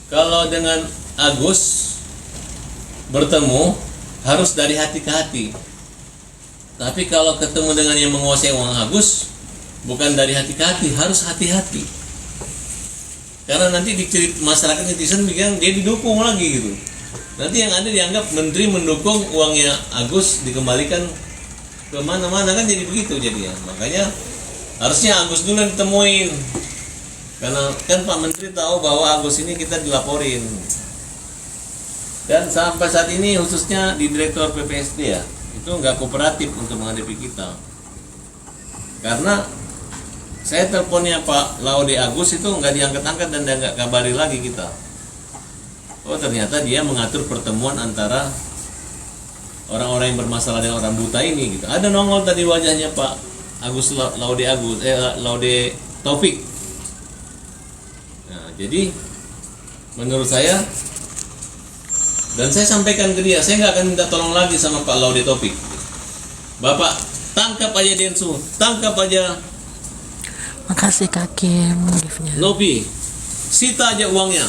Kalau dengan Agus bertemu harus dari hati ke hati. Tapi kalau ketemu dengan yang menguasai uang Agus, bukan dari hati ke hati, harus hati-hati. Karena nanti dicerit masyarakat netizen bilang dia didukung lagi gitu. Nanti yang ada dianggap menteri mendukung uangnya Agus dikembalikan ke mana-mana, kan jadi begitu jadinya. Makanya harusnya Agus dulu yang ditemuin. Karena kan Pak Menteri tahu bahwa Agus ini kita dilaporin. Dan sampai saat ini khususnya di Direktur PPSD ya, itu nggak kooperatif untuk menghadapi kita. Karena saya teleponnya Pak Laude Agus itu nggak diangkat-angkat dan nggak kabari lagi kita. Oh ternyata dia mengatur pertemuan antara orang-orang yang bermasalah dengan orang buta ini gitu. Ada nongol tadi wajahnya Pak Laude Taufik. Nah, jadi menurut saya, dan saya sampaikan ke dia, saya nggak akan minta tolong lagi sama Pak Laude Taufik. Bapak tangkap aja Densu, tangkap aja. Makasih Kak Kim giftnya. Nopi, sita aja uangnya.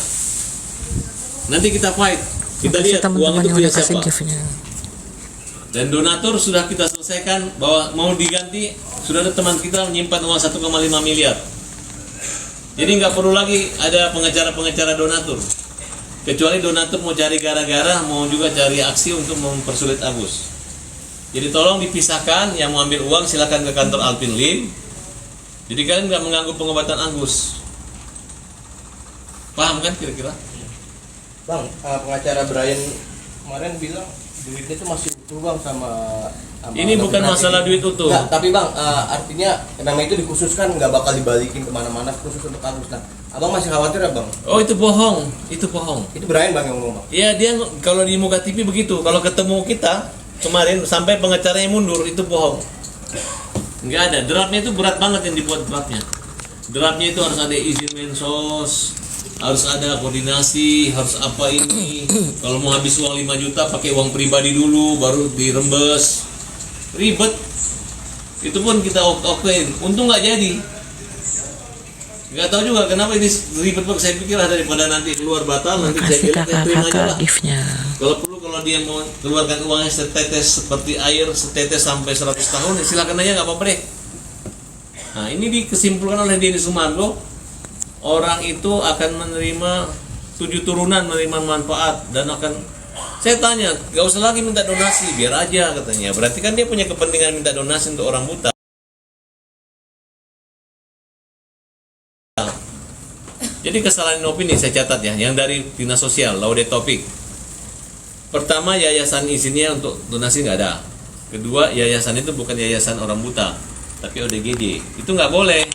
Nanti kita fight, kita Makasih lihat uang teman-teman itu yang punya udah kasih siapa. giftnya. Dan donatur sudah kita selesaikan bahwa mau diganti, sudah ada teman kita menyimpan uang 1,5 miliar. Jadi nggak perlu lagi ada pengacara-pengacara donatur. Kecuali donatur mau cari gara-gara, mau juga cari aksi untuk mempersulit Agus. Jadi tolong dipisahkan, yang mau ambil uang silakan ke kantor Alvin Lim. Jadi kalian nggak mengganggu pengobatan Agus. Paham kan kira-kira? Bang, pengacara Brian kemarin bilang duitnya itu masih utuh bang sama Ini bukan masalah duit utuh. Nggak, tapi bang, artinya nama itu dikhususkan nggak bakal dibalikin kemana-mana khusus untuk Agus. Nah, abang masih khawatir ya bang? Oh itu bohong, itu bohong. Itu Brian bang yang ngomong bang. Iya dia kalau di muka TV begitu, kalau ketemu kita kemarin sampai pengacaranya mundur, itu bohong. Nggak ada, draftnya itu berat banget yang dibuat draftnya. Draftnya itu harus ada izin Mensos, harus ada koordinasi, harus apa ini. Kalau mau habis uang 5 juta pakai uang pribadi dulu, baru dirembes. Ribet. Itu pun kita okein. Untung nggak jadi. Nggak tahu juga kenapa ini ribet banget. Saya pikir daripada nanti keluar batal, nanti saya Makasih bilang terima aja kakak-kakak lah. giftnya. Kalau perlu, kalau dia mau keluarkan uangnya setetes seperti air, setetes sampai 100 tahun, ya silakan aja, nggak apa-apa deh. Nah ini dikesimpulan oleh Denny Sumargo, orang itu akan menerima 7 turunan, menerima manfaat, dan akan, saya tanya, gak usah lagi minta donasi, biar aja katanya. Berarti kan dia punya kepentingan minta donasi untuk orang buta. Jadi kesalahan opini saya catat ya, yang dari Dinas Sosial, Laude Taufik. Pertama, yayasan izinnya untuk donasi nggak ada. Kedua, yayasan itu bukan yayasan orang buta, tapi ODGJ. Itu nggak boleh.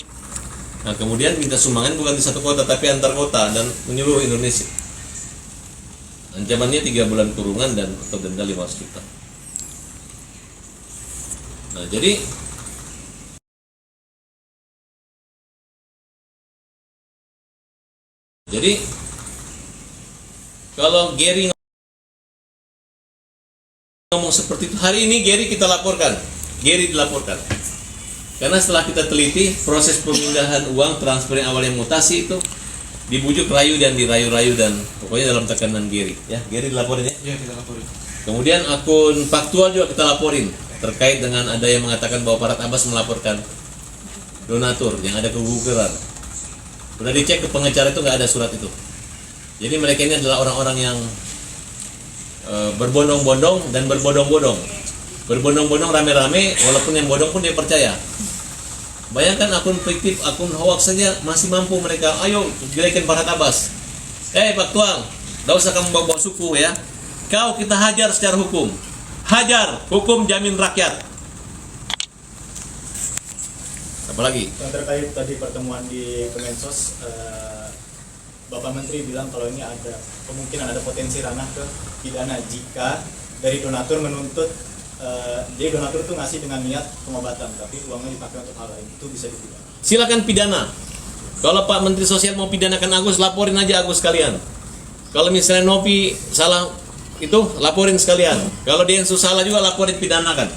Nah, kemudian minta sumbangan bukan di satu kota, tapi antar kota dan menyeluruh Indonesia. Ancamannya 3 bulan kurungan dan atau denda 500 juta. Nah, jadi kalau Gary ngomong seperti itu, hari ini Gary kita laporkan. Gary dilaporkan. Karena setelah kita teliti proses pemindahan uang transfer yang awalnya mutasi itu dibujuk rayu dan dirayu-rayu dan pokoknya dalam tekanan Gary. Ya, Gary dilaporin ya? Iya kita laporin. Kemudian akun faktual juga kita laporin terkait dengan ada yang mengatakan bahwa Farhad Abbas melaporkan donatur yang ada keguguran. Sudah dicek ke pengacara itu nggak ada surat itu. Jadi mereka ini adalah orang-orang yang berbondong-bondong dan berbodong-bodong. Berbondong-bodong rame-rame, walaupun yang bodong pun dia percaya. Bayangkan akun fiktif, akun hoax saja masih mampu mereka. Ayo jelekin Farhad Abbas. Faktual, gak usah kamu bawa suku ya. Kau kita hajar secara hukum. Hajar, hukum jamin rakyat. Apalagi? Yang terkait tadi pertemuan di Kemensos, Bapak Menteri bilang kalau ini ada kemungkinan ada potensi ranah ke pidana jika dari donatur menuntut, jadi donatur itu ngasih dengan niat pengobatan, tapi uangnya dipakai untuk hal lain, itu bisa dipidana. Silakan pidana. Kalau Pak Menteri Sosial mau pidanakan Agus, laporin aja Agus sekalian. Kalau misalnya Novi salah itu, laporin sekalian. Kalau Densu salah juga, laporin, pidanakan.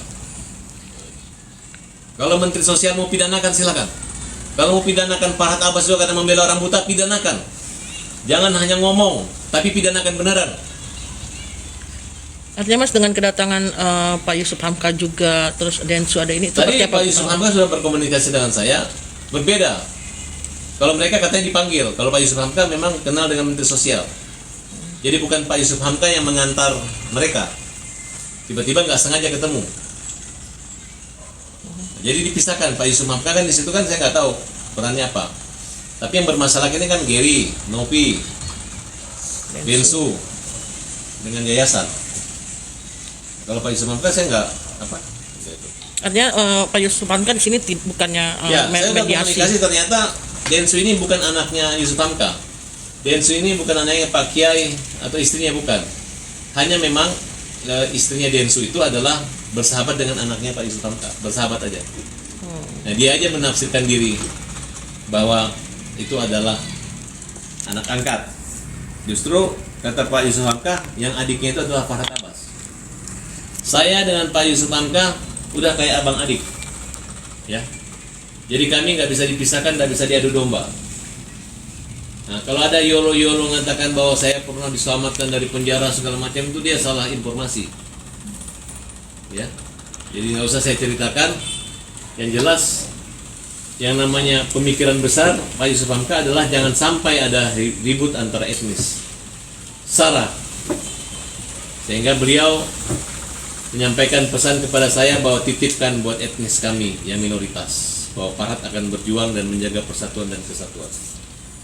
Kalau Menteri Sosial mau pidanakan, silakan. Kalau mau pidanakan Farhad Abbas juga karena membela orang buta, pidanakan. Jangan hanya ngomong, tapi pidanakan beneran. Artinya Mas dengan kedatangan Pak Yusuf Hamka juga terus Densu ada ini Tadi seperti apa? Pak Yusuf Hamka sudah berkomunikasi dengan saya, berbeda. Kalau mereka katanya dipanggil, kalau Pak Yusuf Hamka memang kenal dengan Menteri Sosial. Jadi bukan Pak Yusuf Hamka yang mengantar mereka. Tiba-tiba nggak sengaja ketemu. Jadi dipisahkan. Pak Yusuf Hamka kan di situ kan saya nggak tahu perannya apa. Tapi yang bermasalah ini kan Gary, Nopi, Densu dengan yayasan. Kalau Pak Yusuf Hamka saya nggak apa. Gitu. Artinya Pak Yusuf Hamka di sini bukannya Ya, saya udah mediasi. komunikasi, ternyata Densu ini bukan anaknya Yusuf Hamka. Densu ini bukan anaknya Pak Kiai atau istrinya, bukan. Hanya memang istrinya Densu itu adalah bersahabat dengan anaknya Pak Yusuf Hamka, bersahabat aja. Nah, dia aja menafsirkan diri bahwa itu adalah anak angkat. Justru kata Pak Yusuf Hamka, yang adiknya itu adalah Farhad Abbas. Saya dengan Pak Yusuf Hamka udah kayak abang adik, ya. Jadi kami nggak bisa dipisahkan, nggak bisa diadu domba. Nah, kalau ada yolo-yolo mengatakan bahwa saya pernah diselamatkan dari penjara segala macam, itu dia salah informasi. Ya, jadi nggak usah saya ceritakan. Yang jelas, yang namanya pemikiran besar Pak Yusuf Hamka adalah jangan sampai ada ribut antara etnis, sara. Sehingga beliau menyampaikan pesan kepada saya bahwa titipkan buat etnis kami yang minoritas, bahwa Farhad akan berjuang dan menjaga persatuan dan kesatuan.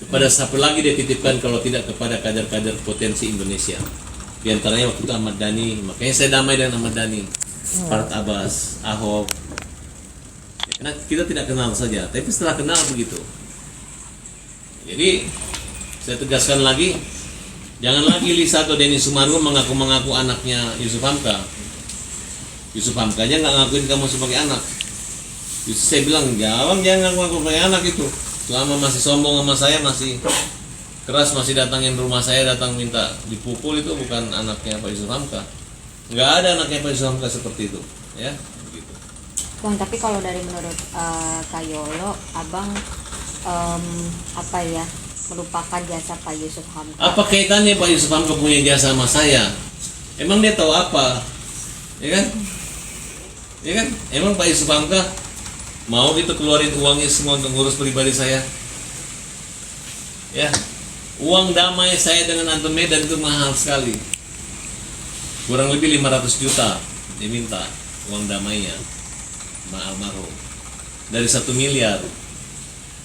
Kepada siapa lagi dia titipkan kalau tidak kepada kader-kader potensi Indonesia. Di antaranya waktu itu Ahmad Dhani, makanya saya damai dengan Ahmad Dhani, Farhad Abbas, Ahok. Ya, karena kita tidak kenal saja, tapi setelah kenal begitu. Jadi saya tegaskan lagi, jangan lagi Lisa atau Denny Sumargo mengaku-mengaku anaknya Yusuf Hamka. Yusuf Hamka aja nggak ngakuin kamu sebagai anak. Justru saya bilang, jangan ngaku sebagai anak itu. Selama masih sombong sama saya, masih keras, masih datangin rumah saya, datang minta dipukul, itu bukan anaknya Pak Yusuf Hamka. Nggak ada anaknya Pak Yusuf Hamka seperti itu, ya. Begitu. Bang, tapi kalau dari menurut Kak Yolo, abang apa ya, melupakan jasa Pak Yusuf Hamka? Apa kaitannya Pak Yusuf Hamka punya jasa sama saya? Emang dia tahu apa? Ya kan? Ya kan? Emang Pak Yusuf Hamka mau gitu keluarin uangnya semua untuk ngurus pribadi saya? Ya, uang damai saya dengan Anton Medan itu mahal sekali. Kurang lebih 500 juta diminta uang damainya almarhum dari 1 miliar.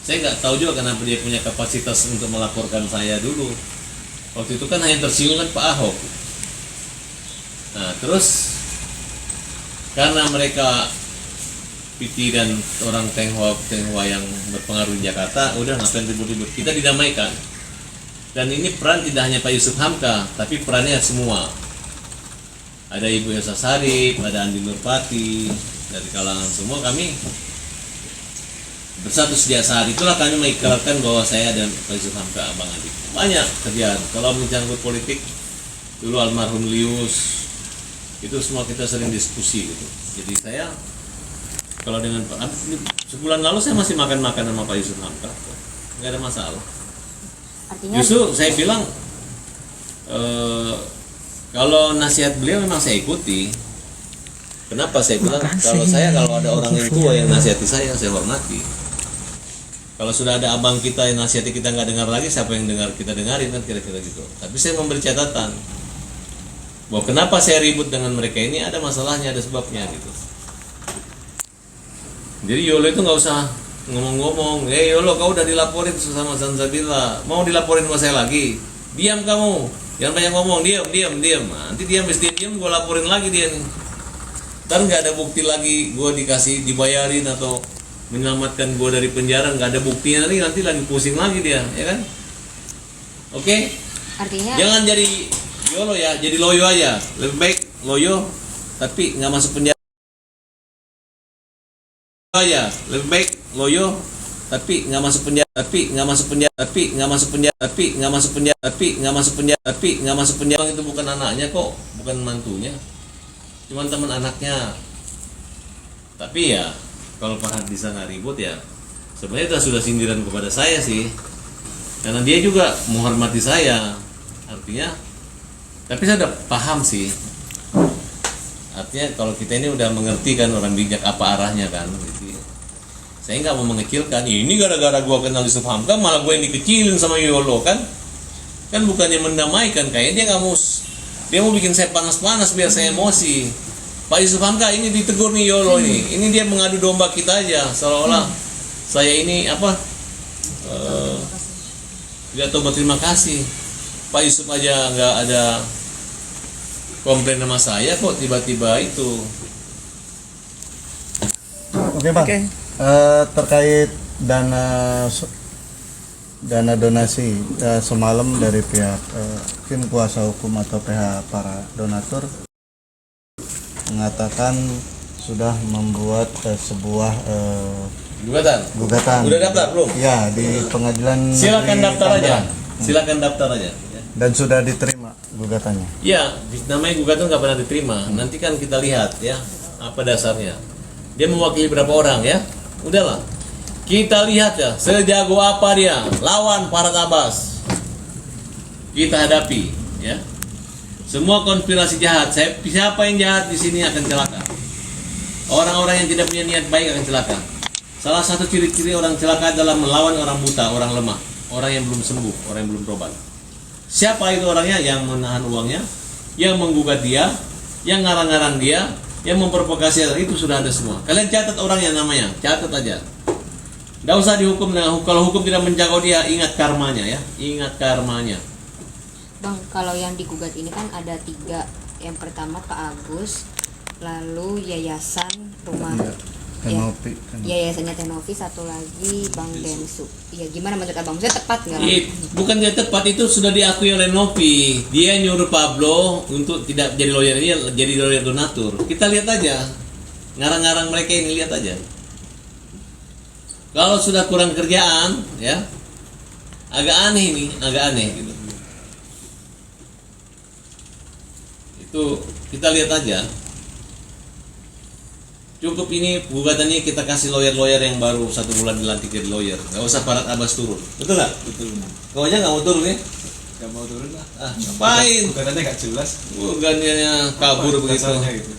Saya nggak tahu juga kenapa dia punya kapasitas untuk melaporkan saya dulu. Waktu itu kan hanya tersinggung kan Pak Ahok. Nah, terus karena mereka PT dan orang Tionghoa yang berpengaruh di Jakarta, udah ngapain ribut-ribut, kita didamaikan. Dan ini peran tidak hanya Pak Yusuf Hamka, tapi perannya semua. Ada Ibu Elsa Sarip, ada Andi Nurpati, dari kalangan semua kami bersatu sejak saat itulah kami mengikrarkan bahwa saya dan Pak Yusuf Hamka abang adik. Banyak kerjaan. Kalau menyangkut politik, dulu almarhum Lius, itu semua kita sering diskusi gitu. Jadi saya kalau dengan sebulan lalu saya masih makan-makan sama Pak Yusuf Hamka, nggak ada masalah. Artinya Justru saya bilang kalau nasihat beliau memang saya ikuti. Kenapa saya bilang kalau ada orang yang tua yang nasihati saya hormati. Kalau sudah ada abang kita yang nasihati kita nggak dengar lagi, siapa yang dengar kita dengarin kan kira-kira gitu. Tapi saya memberi catatan bahwa kenapa saya ribut dengan mereka ini, ada masalahnya, ada sebabnya gitu. Jadi Yolo itu nggak usah ngomong-ngomong, Yolo kau udah dilaporin sama Zanzabila, mau dilaporin sama saya lagi? Diam kamu, jangan banyak ngomong, diam. Nanti diam, gue laporin lagi dia nih. Ntar nggak ada bukti lagi, gue dibayarin atau menyelamatkan gue dari penjara, nggak ada buktinya nanti lagi pusing lagi dia, ya kan? Oke? artinya Jangan jadi Yolo ya, jadi loyo aja. Lebih baik loyo tapi nggak masuk penjara aja. Lebih baik loyo tapi nggak masuk penjara, itu bukan anaknya kok, bukan mantunya, cuman teman anaknya. Tapi ya kalau Farhad bisa nggak ribut ya, sebenarnya itu sudah sindiran kepada saya sih. karena dia juga menghormati saya, artinya. Tapi saya udah paham sih, artinya kalau kita ini udah mengerti kan orang bijak apa arahnya kan, gitu. Saya nggak mau mengecilkan. Ini gara-gara gua kenal Yusuf Hamka malah gue yang dikecilin sama Yolo kan bukannya mendamaikan, kayaknya dia mau bikin saya panas-panas biar saya emosi. Pak Yusuf Hamka ini ditegur nih Yolo ini dia mengadu domba kita aja, seolah-olah saya ini tidak tahu berterima kasih. Pak Yusuf aja nggak ada komplain sama saya kok tiba-tiba itu. Oke Bang. Oke. Terkait dana donasi semalam dari pihak tim kuasa hukum atau pihak para donatur mengatakan sudah membuat sebuah gugatan. Udah daftar belum? Ya, di pengadilan Silakan negeri daftar aja. Tangerang. Silakan daftar aja. Dan sudah diterima gugatannya. Ya, namanya gugatan nggak pernah diterima. Nanti kan kita lihat ya apa dasarnya. Dia mewakili berapa orang ya? Udahlah. Kita lihat ya, sejago apa dia lawan Farhad Abbas. Kita hadapi ya. Semua konspirasi jahat, siapa yang jahat di sini akan celaka. Orang-orang yang tidak punya niat baik akan celaka. Salah satu ciri-ciri orang celaka adalah melawan orang buta, orang lemah, orang yang belum sembuh, orang yang belum berobat. Siapa itu orangnya? Yang menahan uangnya, yang menggugat dia, yang ngarang-ngarang dia, yang memprovokasi, itu sudah ada semua. Kalian catat orangnya namanya, catat aja. Tidak usah dihukum. Nah, kalau hukum tidak menjangkau dia, ingat karmanya ya, ingat karmanya. Bang, kalau yang digugat ini kan ada 3. Yang pertama Pak Agus, lalu Yayasan Rumah Tenopi. Yayasannya Tenovi, satu lagi Bang Densu. Iya, gimana menurut Abang? Saya tepat nggak? Bukan dia tepat, itu sudah diakui oleh Novi. Dia nyuruh Pablo untuk tidak jadi lawyer, dia jadi lawyer donatur. Kita lihat aja, ngarang-ngarang mereka ini, lihat aja. Kalau sudah kurang kerjaan, ya, agak aneh nih, agak aneh gitu. Itu kita lihat aja. Cukup ini gugatannya kita kasih lawyer yang baru 1 bulan dilantik jadi lawyer. Gak usah Farhad Abbas turun. Betul nggak? Betul. Kau aja nggak mau turun ya? Gak mau turun lah. Ngapain? Bukannya gak jelas. Bukannya kabur begitu. Gitu.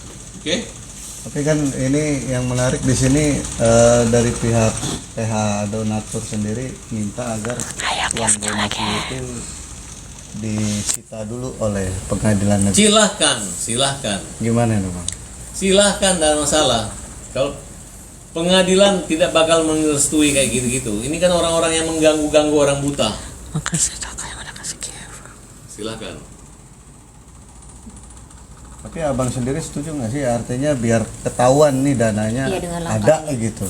Oke? Tapi kan ini yang menarik di sini dari pihak PH donatur sendiri minta agar uang donasi itu disita dulu oleh pengadilan negeri. Silahkan. Gimana nih Bang? Silahkan, tidak masalah. Kalau pengadilan tidak bakal merestui kayak gitu-gitu. Ini kan orang-orang yang mengganggu orang buta. Silahkan. Tapi Abang sendiri setuju nggak sih? Artinya biar ketahuan nih dananya Iya, dengan ada lengkap. gitu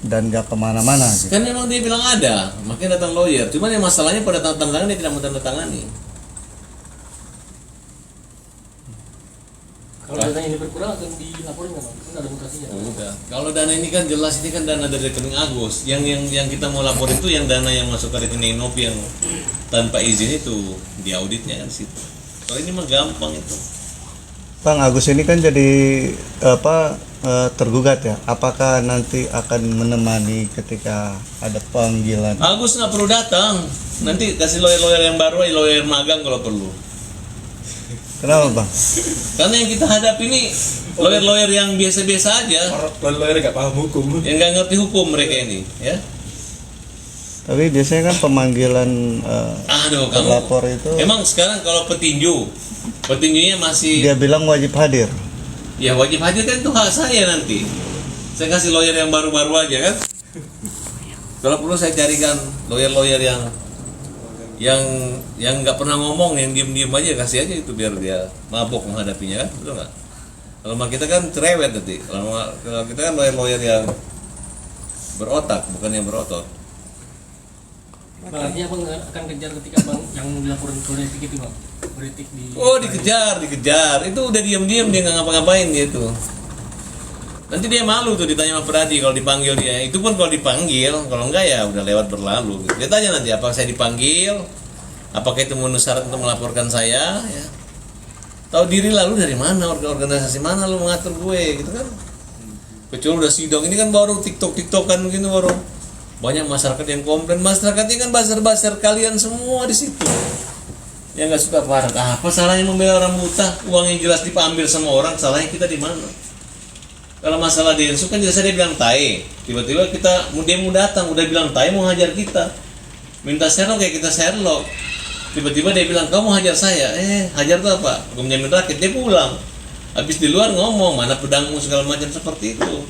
dan nggak kemana-mana gitu. Kan memang dia bilang ada, makanya datang lawyer. Cuman yang masalahnya pada tanda tangan dia tidak mau tanda tangani. Kalau dana ini berkurang akan dilaporin nggak Bang? Kan ada mutasinya. Udah. Kalau dana ini kan jelas ini kan dana dari rekening Agus. Yang kita mau lapor itu yang dana yang masuk ke rekening Novi yang tanpa izin itu, diauditnya kan situ. Kalau ini mah gampang itu. Bang, Agus ini kan jadi tergugat ya. Apakah nanti akan menemani ketika ada panggilan? Agus nggak perlu datang. Nanti kasih lawyer yang baru, lawyer magang kalau perlu. Kenapa Bang? Karena yang kita hadapi ini lawyer yang biasa-biasa aja, Orang lawyer gak paham hukum. yang nggak ngerti hukum mereka ini, ya. Tapi biasanya kan pemanggilan Aduh, pelapor kamu. itu Emang sekarang kalau petinjunya masih, dia bilang wajib hadir. ya wajib hadir kan itu hak saya nanti. Saya kasih lawyer yang baru-baru aja kan. Kalau perlu saya carikan lawyer yang nggak pernah ngomong, yang diem aja, kasih aja itu biar dia mabok menghadapinya kan, betul nggak? Kalau kita kan cerewet nanti. Kalau kita kan lawyer yang berotak, bukan yang berotot. Bang, artinya Bang akan kejar ketika Bang yang dilaporin kode etik itu Bang? Beretik di... Oh, dikejar. Itu udah diam-diam, dia nggak ngapa-ngapain dia tuh. Nanti dia malu tuh ditanya sama Pradi kalau dipanggil dia. Itu pun kalau dipanggil, kalau enggak ya udah lewat berlalu. Dia tanya nanti apakah saya dipanggil, apakah itu memenuhi syarat untuk melaporkan saya. Ya. Tahu diri lalu dari mana, organisasi mana lu mengatur gue, gitu kan? Kecuali udah sidang, ini kan baru tiktokan gitu, banyak masyarakat yang komplain. Masyarakatnya kan bazar-bazar kalian semua di situ. Yang nggak suka Farhat, apa salahnya membela orang buta? Uang yang jelas diambil sama orang, salahnya kita di mana? Kalau masalah Densu kan jelas dia bilang tai. Tiba-tiba dia mau datang, udah bilang tai mau hajar kita. Minta Sherlock kayak kita Sherlock. Tiba-tiba dia bilang, kamu hajar saya. Hajar tuh apa? Aku menjamin rakyat. Dia pulang. Habis di luar ngomong, mana pedangmu segala macam seperti itu.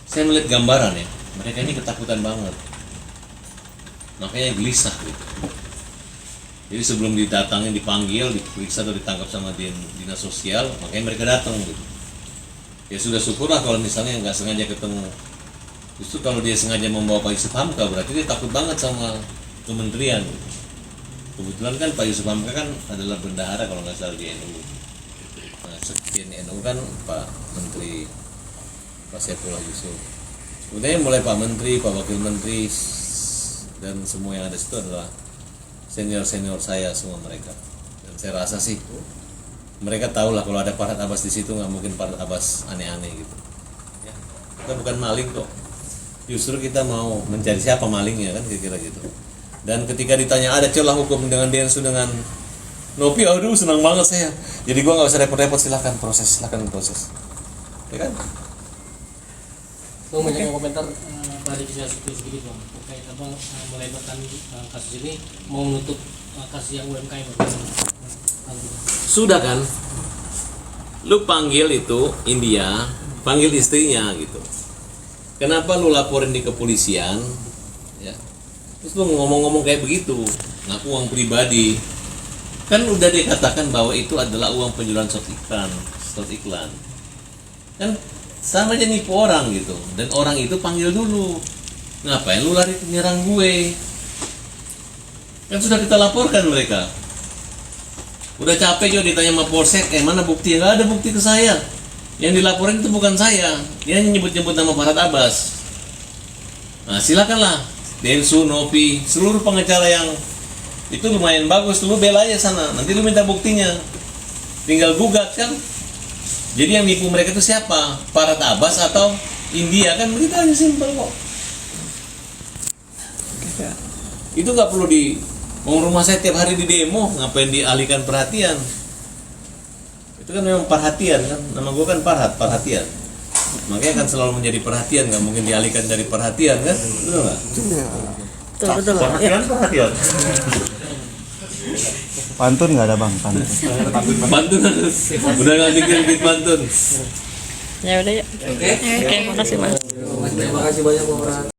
Saya melihat gambaran ya. Mereka ini ketakutan banget. Makanya gelisah gitu. Jadi sebelum didatangin, dipanggil, diperiksa atau ditangkap sama dinas sosial, makanya mereka datang gitu. Ya sudah syukurlah kalau misalnya nggak sengaja ketemu. Justru kalau dia sengaja membawa Pak Yusuf Hamka, berarti dia takut banget sama kementerian. Kebetulan kan Pak Yusuf Hamka kan adalah bendahara kalau nggak salah di NU. Nah, sekjen NU kan Pak Menteri Pak Saifullah Yusuf. Kemudian mulai Pak Menteri, Pak Wakil Menteri, dan semua yang ada situ adalah senior-senior saya semua mereka. Dan saya rasa sih mereka tahu lah kalau ada Farhat Abbas di situ, nggak mungkin Farhat Abbas aneh-aneh gitu. Ya, kita bukan maling kok. Justru kita mau mencari siapa malingnya kan kira-kira gitu. Dan ketika ditanya ada celah hukum dengan Densu dengan Nopi, aduh senang banget saya. Jadi gua nggak usah repot-repot, silakan proses. Ya kan? Banyak yang komentar. Klarifikasi sedikit bang, terkait abang melebarkan kasus ini mau menutup kasus yang UMKM. Sudah kan? Lu panggil itu India, panggil istrinya gitu. Kenapa lu laporin di kepolisian? Ya. Terus lu ngomong-ngomong kayak begitu, ngaku uang pribadi. Kan udah dikatakan bahwa itu adalah uang penjualan slot iklan. Kan sama aja nipu orang gitu. Dan orang itu panggil dulu. Ngapain lu lari nyerang gue? Kan sudah kita laporkan mereka. Udah capek juga ditanya sama Polsek, mana bukti? Nggak ada bukti ke saya. Yang dilaporin itu bukan saya. Dia nyebut-nyebut nama Farhat Abbas. Nah silakanlah Densu, Nopi, seluruh pengacara yang itu lumayan bagus, lu bela aja sana. Nanti lu minta buktinya. Tinggal gugat kan. Jadi yang nipu mereka itu siapa? Farhat Abbas atau India? Kan begitu aja, simpel kok. Itu nggak perlu mau rumah saya tiap hari di demo, ngapain dialihkan perhatian? Itu kan memang perhatian kan, nama gue kan perhatian. Makanya kan selalu menjadi perhatian, nggak mungkin dialihkan dari perhatian kan, betul nggak? Betul. Perhatian. Pantun nggak ada bang, pantun. Pantun harus, udah nggak dikit pantun. Ya udah ya. Oke, makasih mas. Terima kasih banyak Pak Farhat.